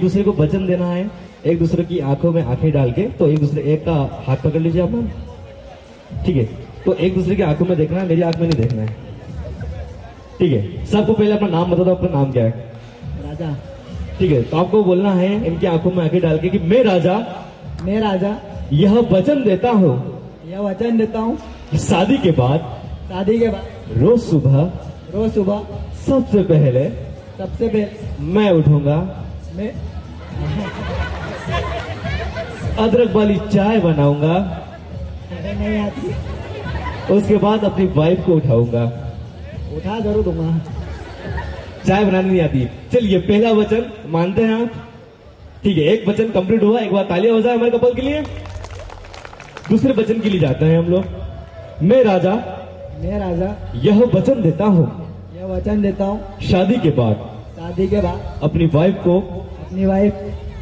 दूसरे को वचन देना है, एक दूसरे की आंखों में आंखें डाल के। तो एक का हाथ पकड़ लीजिए आप मैम, ठीक है। तो एक दूसरे की आंखों में देखना है, मेरी आंख में नहीं देखना है, ठीक है। सबको पहले अपना नाम बता दो, अपना नाम क्या है? राजा। ठीक है, तो आपको बोलना है इनकी आंखों में आंखें डाल के कि मैं राजा यह वचन देता हूँ, यह वचन देता हूँ शादी के बाद शादी के बाद रोज सुबह सबसे पहले मैं उठूंगा, मैं अदरक वाली चाय बनाऊंगा, नहीं आती, उसके बाद अपनी वाइफ को उठाऊंगा। उठा जरूर दूंगा। चाय बनानी नहीं आती। चलिए, पहला वचन मानते हैं आप? ठीक है, एक वचन कंप्लीट हुआ। एक बार तालियां हो जाए हमारे कपल के लिए। दूसरे वचन के लिए जाते हैं हम लोग। मैं राजा यह वचन देता हूँ, यह वचन देता हूँ शादी के बाद अपनी वाइफ को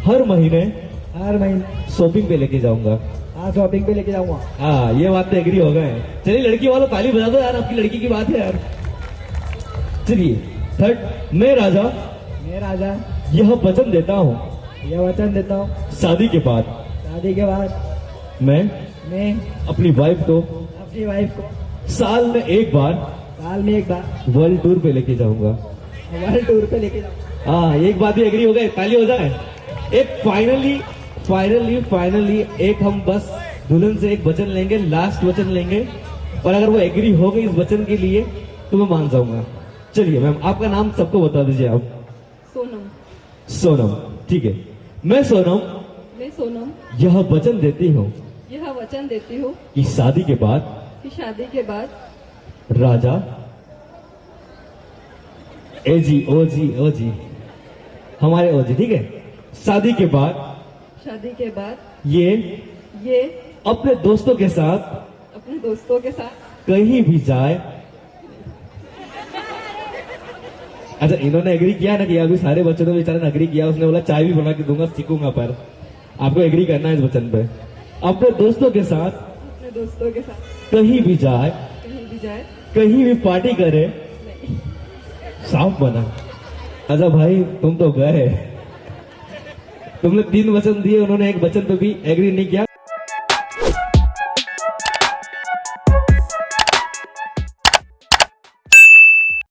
हर महीने शॉपिंग पे लेके जाऊंगा। हाँ, शॉपिंग पे लेके जाऊंगा। हाँ, ये बात तो एग्री हो गए। चलिए लड़की वालों ताली बजा दो यार, आपकी लड़की की बात है यार। चलिए थर्ड, मैं राजा यह वचन देता हूँ शादी के बाद मैं अपनी वाइफ को साल में एक बार वर्ल्ड टूर पे लेके जाऊंगा। हाँ, एक बात भी एग्री हो गए, ताली हो जाए। एक फाइनली एक हम बस दुल्हन से एक वचन लेंगे, लास्ट वचन लेंगे, और अगर वो एग्री हो गई इस वचन के लिए तो मैं मान जाऊंगा। चलिए मैम, आपका नाम सबको बता दीजिए आप। सोनम, ठीक है। मैं सोनम यह वचन देती हूँ कि शादी के बाद राजा एजी ओजी हमारे ओजी, ठीक है। शादी के बाद ये अपने दोस्तों के साथ कहीं भी जाए। अच्छा, इन्होंने एग्री किया ना कि अभी सारे बच्चों ने बेचारे ने एग्री किया। उसने बोला चाय भी बना के दूंगा, सीखूंगा, पर आपको एग्री करना है इस वचन पे। अपने दोस्तों के साथ कहीं भी जाए, कहीं भी पार्टी करे, साफ बना। अच्छा भाई, तुम तो गए, तुमने 3 वचन दिए, उन्होंने एक वचन पे भी एग्री नहीं किया।